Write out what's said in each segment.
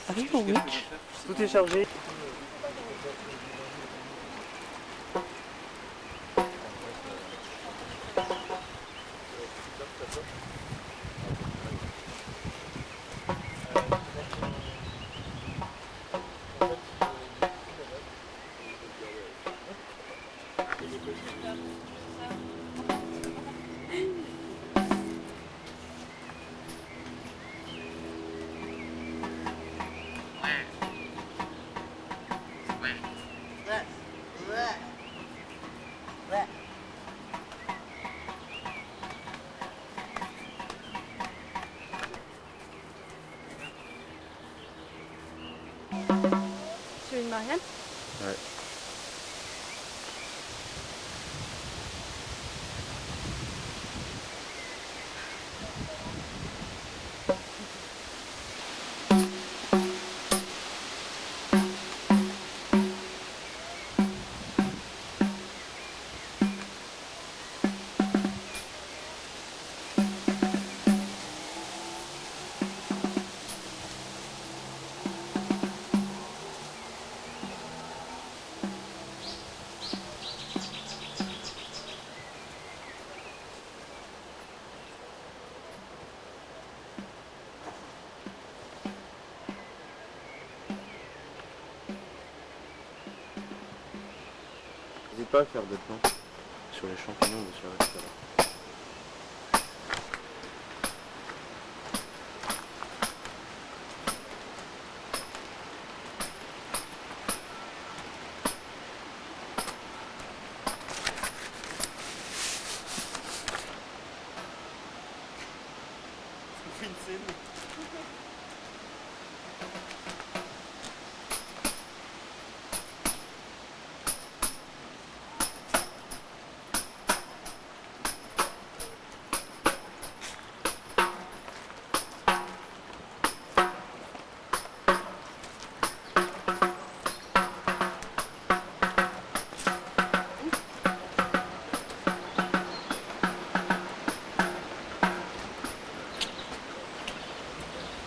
Arrive au Witch. Tout est chargé. Tu veux une Marianne? Ouais. N'hésite pas à faire des plans sur les champignons ou sur la terre.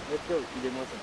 Let's go, filez-moi ça.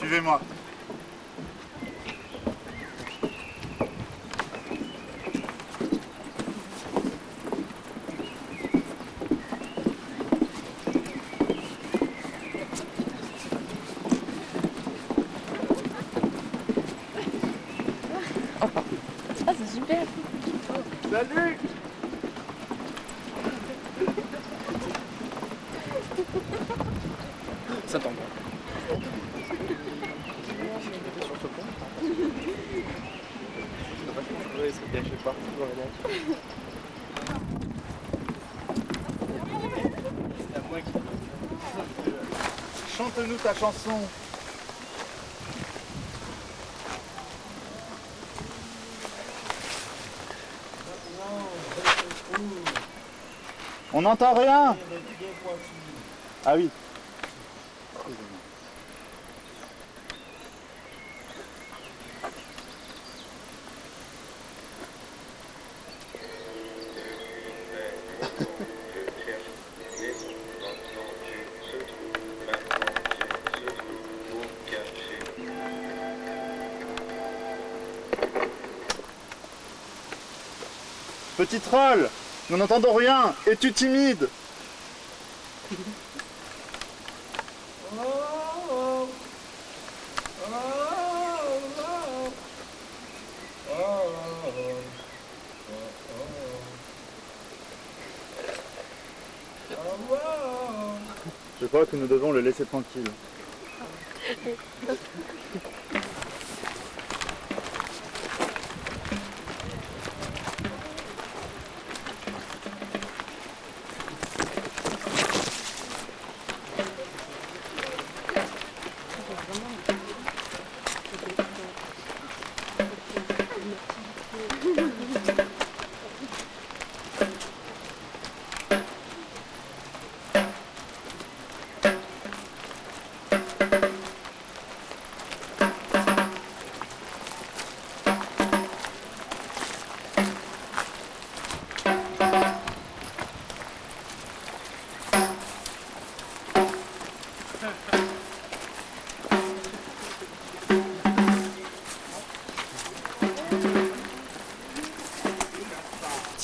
Suivez-moi. Ah, c'est super. Salut! Ça tombe. Oui, c'est caché partout dans la nature. Chante-nous ta chanson. On n'entend rien. Ah oui. Petit troll, nous n'entendons rien. Es-tu timide? Je crois que nous devons le laisser tranquille.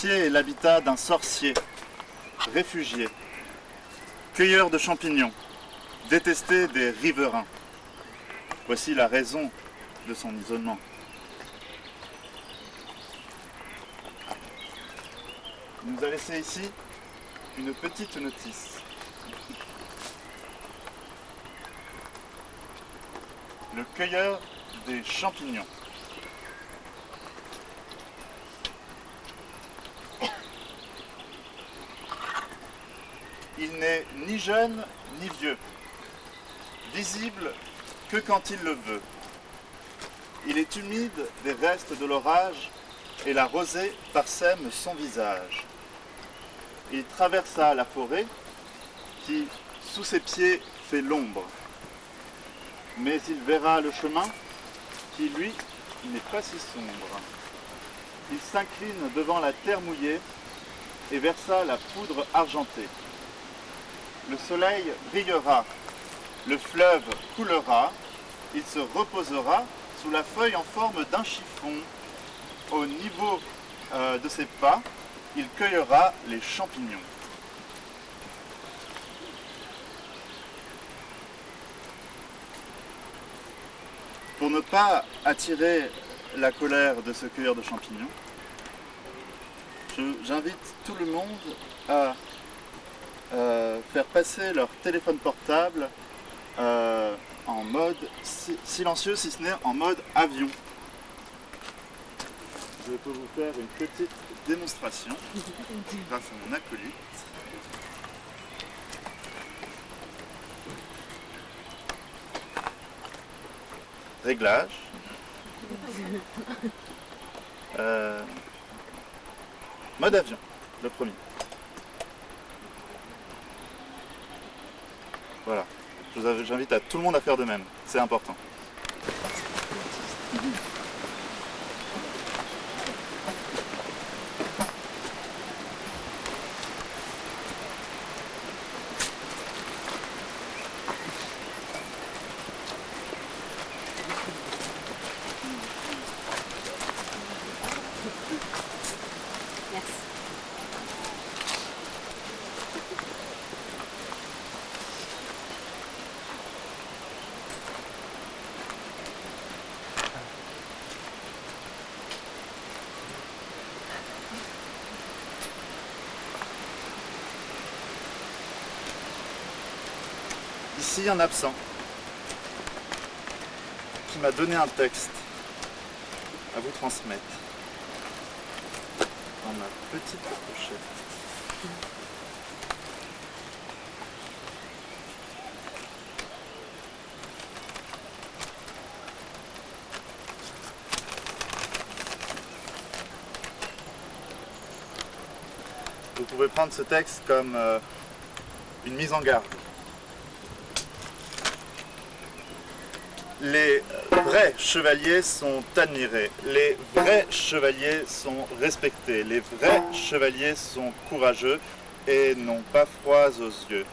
Est l'habitat d'un sorcier, réfugié, cueilleur de champignons, détesté des riverains. Voici la raison de son isolement. Il nous a laissé ici une petite notice. Le cueilleur des champignons. Il n'est ni jeune ni vieux, visible que quand il le veut. Il est humide des restes de l'orage et la rosée parsème son visage. Il traversa la forêt qui, sous ses pieds, fait l'ombre. Mais il verra le chemin qui, lui, n'est pas si sombre. Il s'incline devant la terre mouillée et versa la poudre argentée. Le soleil brillera, le fleuve coulera, il se reposera sous la feuille en forme d'un chiffon. Au niveau de ses pas, il cueillera les champignons. Pour ne pas attirer la colère de ce cueilleur de champignons, j'invite tout le monde à faire passer leur téléphone portable en mode silencieux, si ce n'est en mode avion. Je peux vous faire une petite démonstration grâce à mon acolyte. Réglage. Mode avion, le premier. Voilà. J'invite à tout le monde à faire de même. C'est important. Ici, un absent qui m'a donné un texte à vous transmettre dans ma petite pochette. Vous pouvez prendre ce texte comme une mise en garde. Les vrais chevaliers sont admirés, les vrais chevaliers sont respectés, les vrais chevaliers sont courageux et n'ont pas froid aux yeux.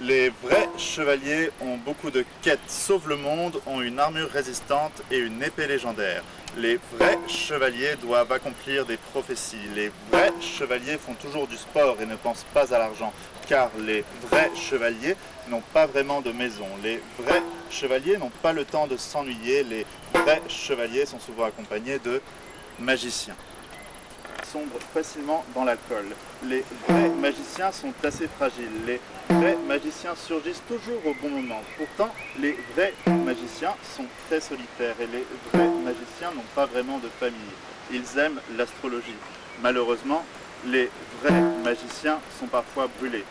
Les vrais chevaliers ont beaucoup de quêtes, sauvent le monde, ont une armure résistante et une épée légendaire. Les vrais chevaliers doivent accomplir des prophéties. Les vrais chevaliers font toujours du sport et ne pensent pas à l'argent, car les vrais chevaliers n'ont pas vraiment de maison. Les vrais chevaliers n'ont pas le temps de s'ennuyer. Les vrais chevaliers sont souvent accompagnés de magiciens. Sombrent facilement dans l'alcool. Les vrais magiciens sont assez fragiles. Les vrais magiciens surgissent toujours au bon moment. Pourtant, les vrais magiciens sont très solitaires et les vrais magiciens n'ont pas vraiment de famille. Ils aiment l'astrologie. Malheureusement, les vrais magiciens sont parfois brûlés.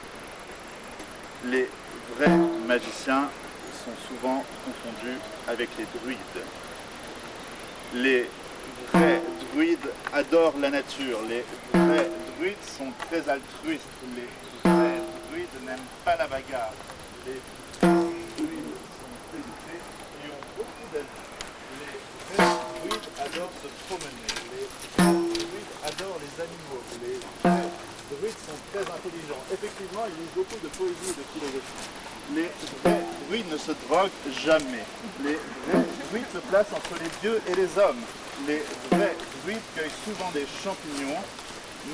Les vrais magiciens sont souvent confondus avec les druides. Les vrais druides adorent la nature. Les vrais druides sont très altruistes. Les vrais druides n'aiment pas la bagarre. Les druides sont éduqués et ont beaucoup d'amis. Les vrais druides adorent se promener. Les vrais druides adorent les animaux. Les vrais druides sont très intelligents. Effectivement, ils lisent beaucoup de poésie et de philosophie. Les vrais druides ne se droguent jamais. Les vrais druides se placent entre les dieux et les hommes. Les vrais druides cueillent souvent des champignons.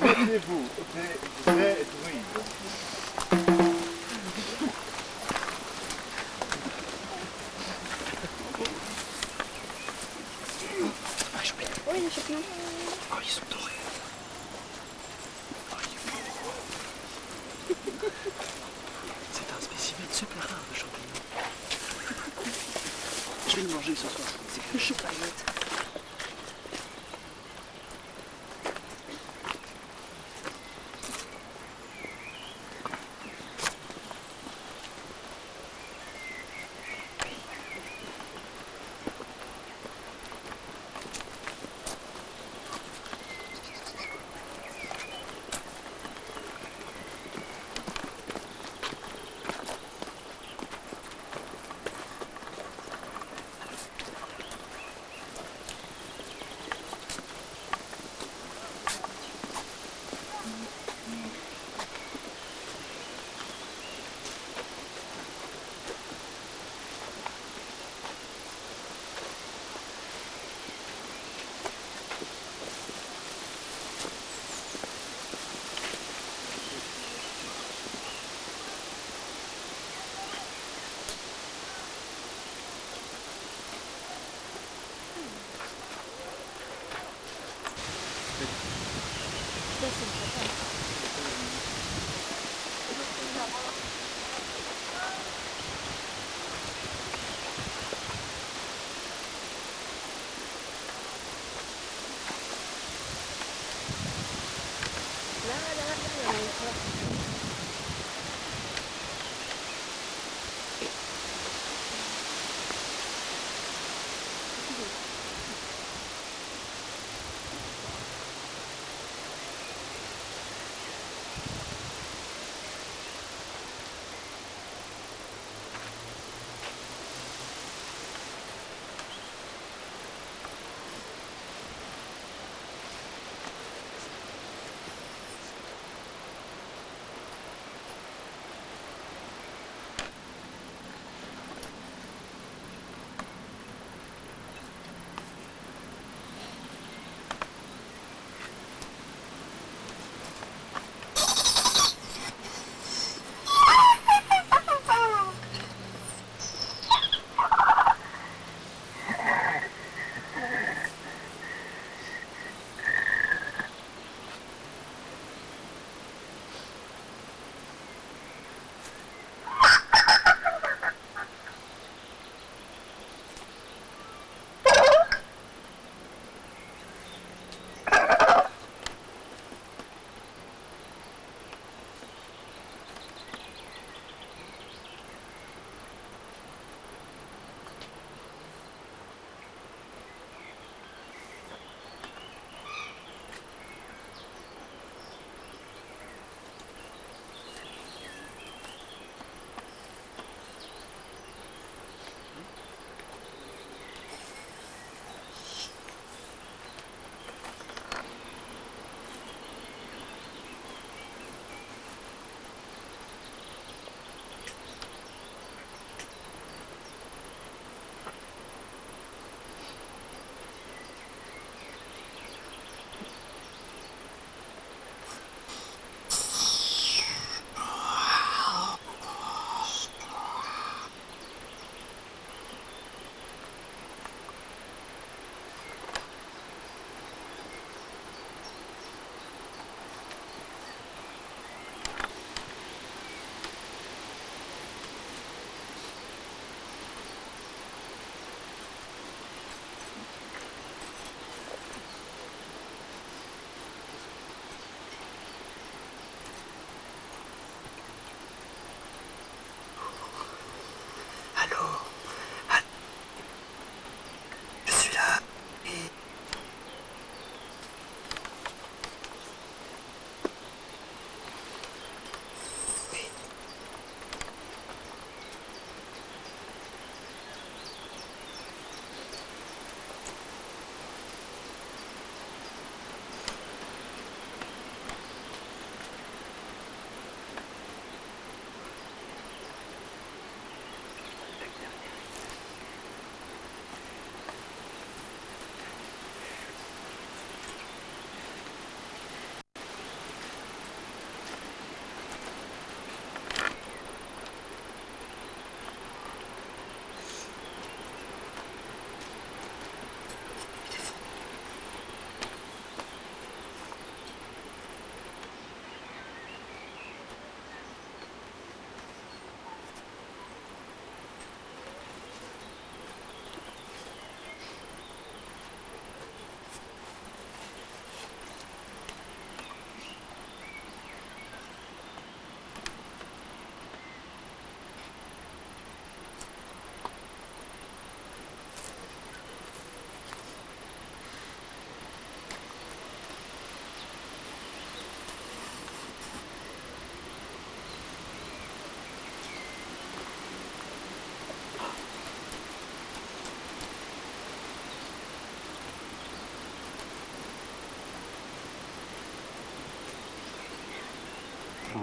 Mettez-vous des vrais druides. Oui, les champignons. Oh, ils sont dorés. C'est un spécimen super rare de champignon. Je vais le manger ce soir. C'est que chaud.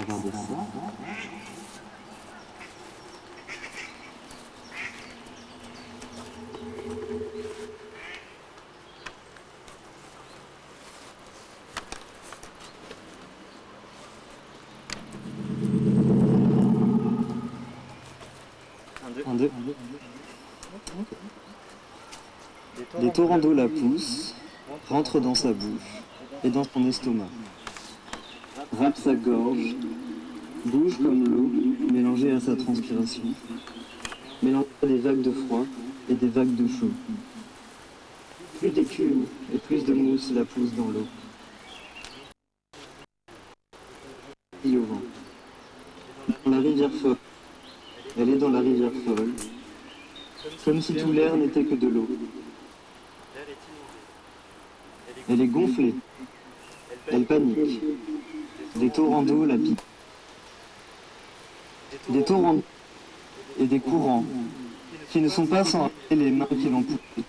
Regardez ça. Un, deux. Des torrents d'eau la poussent, rentrent dans sa bouche et dans son estomac. Râpe sa gorge, bouge comme l'eau mélangée à sa transpiration, mélangée à des vagues de froid et des vagues de chaud. Plus d'écume et plus de mousse la pousse dans l'eau. Et au vent. Dans la rivière folle, elle est dans la rivière folle, comme si tout l'air n'était que de l'eau. Elle est gonflée, elle panique. Des torrents d'eau la piquent. Des torrents d'eau et des courants qui ne sont pas sans rappeler les mains qui l'ont poussé.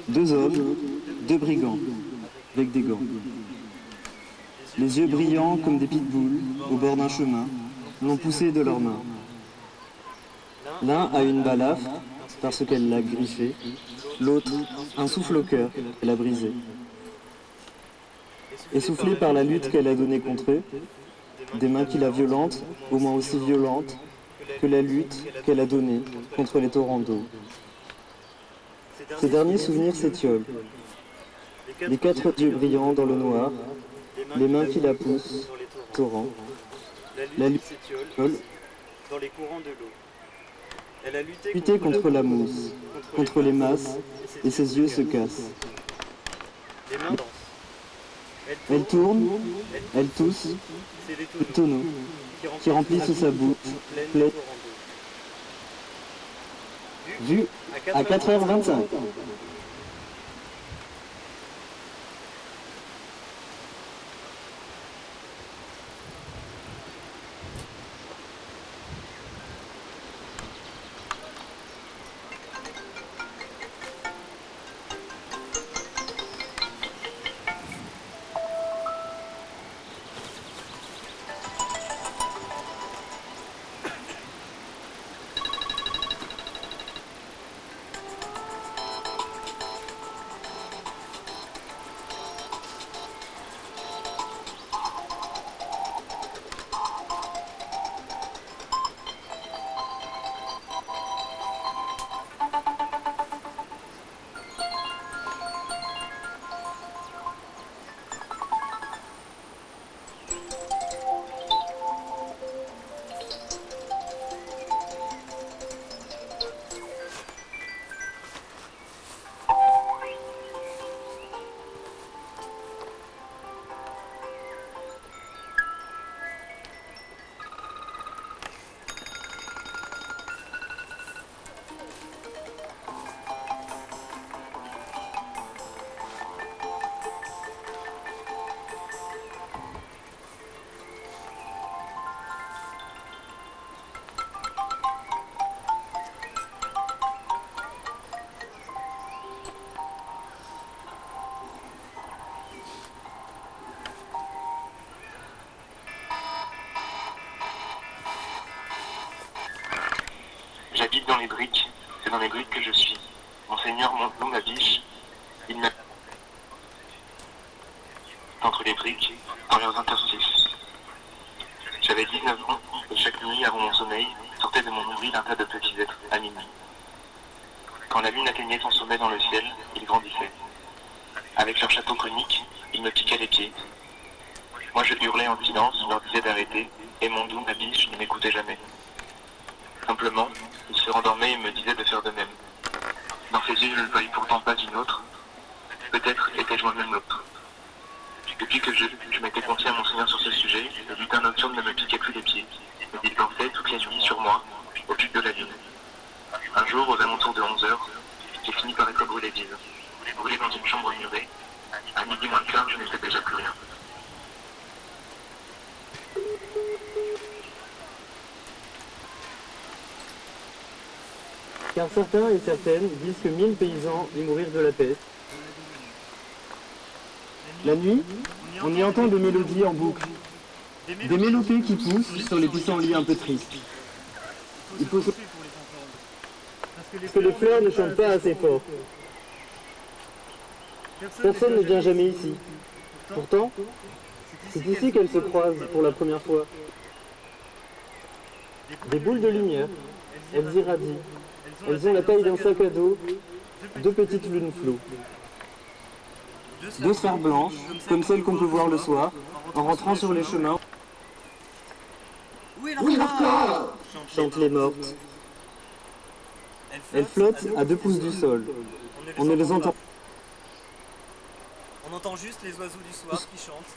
Deux hommes, deux brigands, avec des gants. Les yeux brillants comme des pitbulls au bord d'un chemin, l'ont poussé de leurs mains. L'un a une balafre parce qu'elle l'a griffé, l'autre un souffle au cœur qu'elle a brisé. Essoufflée par la lutte qu'elle a donnée contre eux, des mains qui la violentent, au moins aussi violentes que la lutte qu'elle a donnée contre les torrents d'eau. Ces derniers souvenirs s'étiolent. Les quatre yeux brillants dans le noir, les mains qui la poussent, torrent. La lutte s'étiole dans les courants de l'eau. Elle a lutté contre la mousse, contre les masses, et ses yeux se cassent. Les mains dansent. Elle tourne, elle tousse, les tonneaux qui remplissent sa bouche pleine. Vue à 4h25. J'habite dans les briques, c'est dans les briques que je suis. Monseigneur Montelon, ma biche, il m'a entre les briques, dans leurs interstices. J'avais 19 ans, et chaque nuit, avant mon sommeil, sortait de mon nombril un tas de petits êtres à minuit. Quand la lune atteignait son sommet dans le ciel, ils grandissaient. Avec leur chapeau conique, ils me piquaient les pieds. Moi je hurlais en silence, je leur disais d'arrêter, et mon doux, ma biche, ne m'écoutait jamais. Simplement, il se rendormait et me disait de faire de même. Dans ses yeux, je ne voyais pourtant pas une autre. Peut-être étais-je moi-même l'autre. Depuis que je m'étais confié à Monseigneur sur ce sujet, le lutin nocturne ne me piquait plus les pieds, mais il dansait toutes les nuits sur moi, au but de la lune. Un jour, aux alentours de 11h, j'ai fini par être brûlé vive. Brûlé dans une chambre murée. À midi moins le quart, je n'étais déjà plus rien. Car certains et certaines disent que 1000 paysans y mourirent de la peste. La nuit, on y entend des mélodies en boucle. Des mélopées qui poussent sur les pissenlits un peu tristes. Il faut se... Parce que les fleurs ne chantent pas assez fort. Personne ne vient jamais ici. Pourtant, c'est ici qu'elles se croisent pour la première fois. Des boules de lumière, elles irradient. Elles ont la taille d'un sac à dos, deux petites lunes flots. Deux sphères blanches, comme celles qu'on peut voir le soir, en rentrant sur les chemins. Où est Oui, leur corps chantent les mortes. Elles flottent à 2 pouces du sol. On ne les entend pas. On entend juste les oiseaux du soir qui chantent.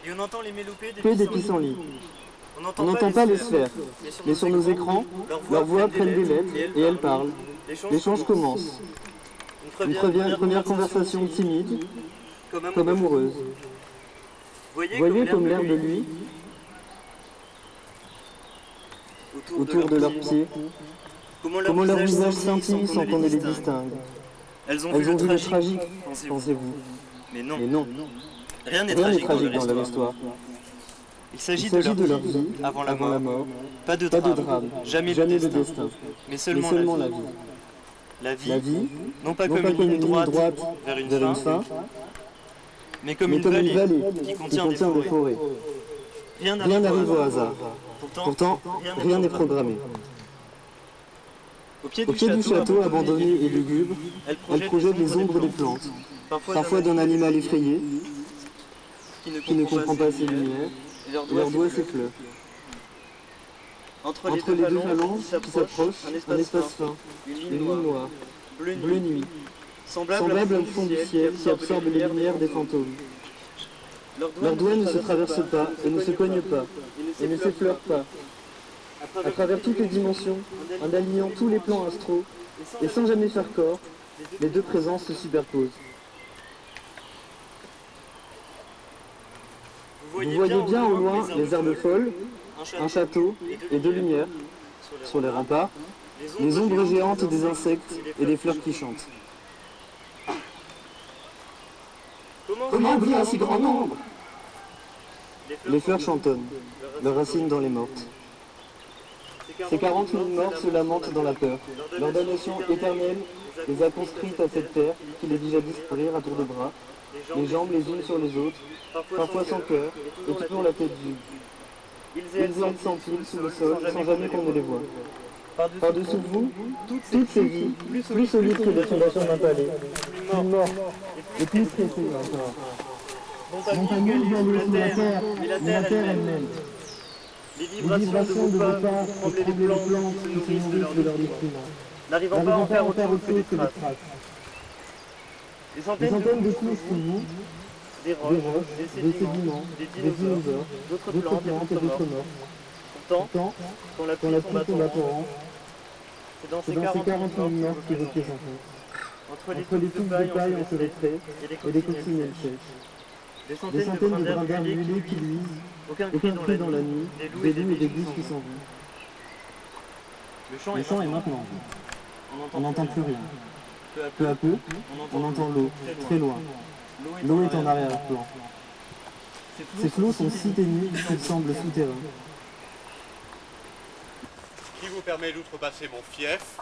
Et on entend les mélopées Que des pissenlits. On n'entend pas les sphères, mais sur nos écrans, leurs voix prennent des lettres et elles parlent. L'échange commence. Une première conversation timide, comme amoureuse. Voyez comme l'air de lui, autour de leurs pieds, comment leurs visages scintillent sans qu'on ne les distingue. Elles ont vu le tragique, pensez-vous. Mais non, rien n'est tragique dans leur histoire. Il s'agit de leur vie, avant la mort, pas de drame, jamais le destin, mais seulement la vie. La vie, non pas comme une ligne droite vers une fin, mais comme une vallée qui contient des forêts. Rien n'arrive au hasard. Pourtant, rien n'est programmé. Au pied du château abandonné et lugubre, elle projette les ombres des plantes, parfois d'un animal effrayé, qui ne comprend pas ses lumières, et leurs doigts s'effleurent. Entre les deux phalanges qui s'approchent, un espace fin, une ligne noire, bleu nuit, semblable au fond du ciel qui absorbe les lumières des fantômes. Leurs doigts ne se traversent pas et ne se cognent pas, et ne s'effleurent pas. À travers toutes les dimensions, en alignant tous les plans astraux, et sans jamais faire corps, les deux présences se superposent. Vous voyez bien au loin les herbes folles, un château et deux lumières. Sur les remparts, les ombres géantes des insectes et des fleurs qui chantent. Comment oublier un si grand nombre? Les fleurs chantonnent, leurs racines dans les mortes. Ces 40 000 morts se lamentent dans la peur. Leur damnation éternelle les a conscrites à cette terre qui les dit jadis rire à tour de bras, les jambes les unes sur les autres, parfois sans cœur, et toujours la tête vide. Ils et elles s'empilent sous le sol sans jamais qu'on ne les voie. Par-dessous vous, toutes ces vies, plus solides que les fondations d'un palais, plus mortes et plus stressées encore. Montagneux vallées sous la terre, et la terre elle-même. Les vibrations de vos pas font trembler les plantes qui se nourrissent de leur nutriments, n'arrivant pas à en faire autre chose que des traces. Des centaines de couches sous vous, des roches, des sédiments, des dinosaures, d'autres plantes et d'autres morts. Pourtant, quand la pluie tombe à torrent, c'est dans ces 40 000 morts que vos pieds s'enfoncent. Entre les touffes de paille enchevêtrées et les coccinelles sèches. Des centaines de brins d'herbe brûlés qui luisent, aucun cri dans la nuit, des loups et des gouses qui s'envolent. Le chant est maintenant. On n'entend plus rien. Peu à peu, on entend l'eau, très loin. L'eau est en arrière-plan. Ces flots sont si ténus qu'ils semblent souterrains. Qui vous permet d'outrepasser mon fief?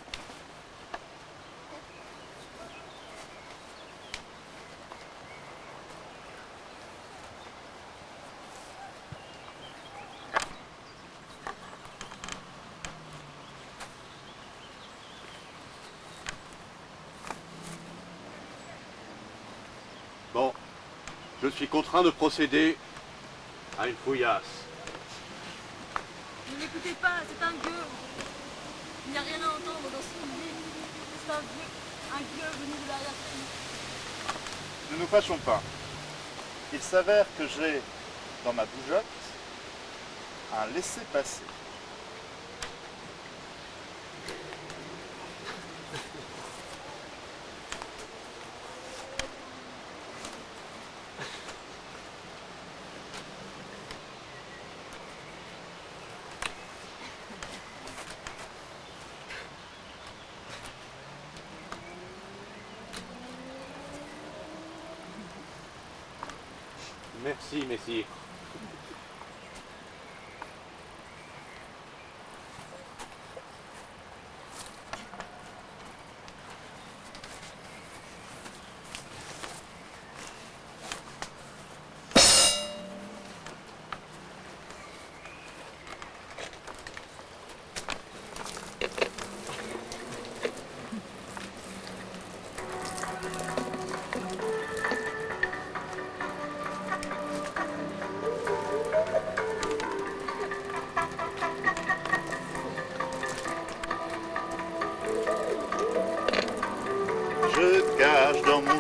Bon, je suis contraint de procéder à une fouillasse. Ne l'écoutez pas, c'est un gueux. Il n'y a rien à entendre dans ce qu'il dit. C'est un gueux venu de l'arrière-pays. Ne nous fâchons pas. Il s'avère que j'ai dans ma bougeotte un laissez-passer. Merci, messire.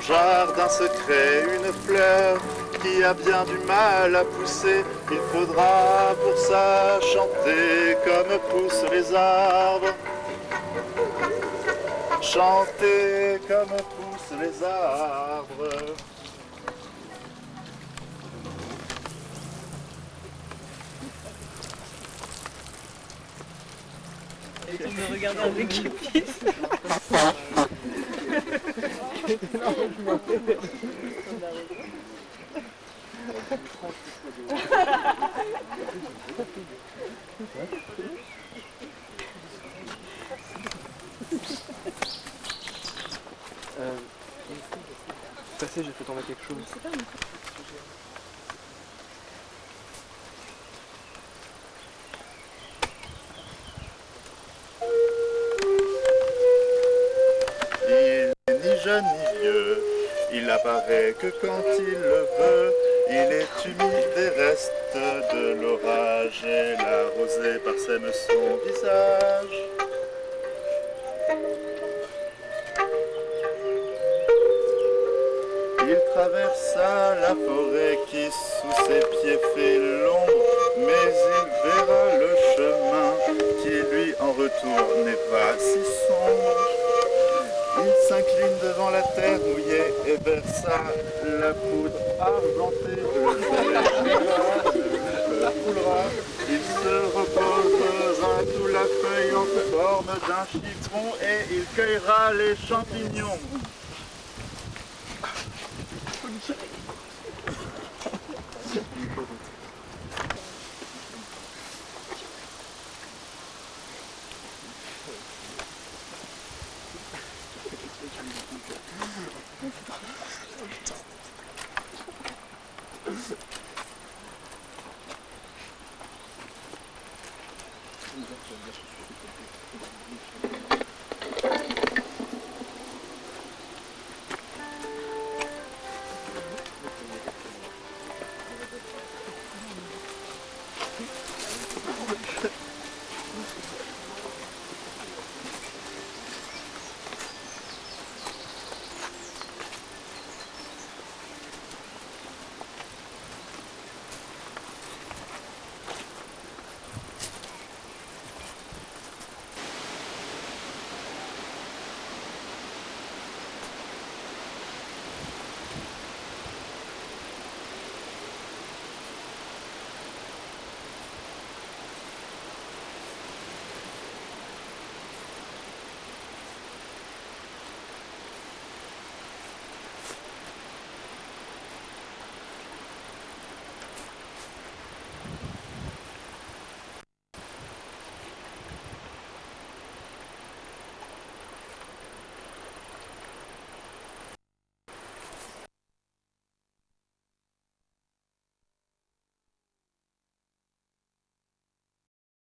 jardin secret une fleur qui a bien du mal à pousser. Il faudra pour ça chanter comme poussent les arbres. Chanter comme poussent les arbres. Et tu me regardes avec épice. Passé, j'ai fait tomber quelque chose. Il n'est ni jeune ni vieux, il apparaît que quand il le veut. Il est humide des restes de l'orage et la rosée parsème son visage. Il traversa la forêt qui sous ses pieds fait l'ombre, mais il verra le chemin qui lui en retour n'est pas si sombre. Il s'incline devant la terre mouillée et versa la poudre argentée. Le soleil le coulera. Il se reposera sous la feuille en forme d'un chiffon et il cueillera les champignons.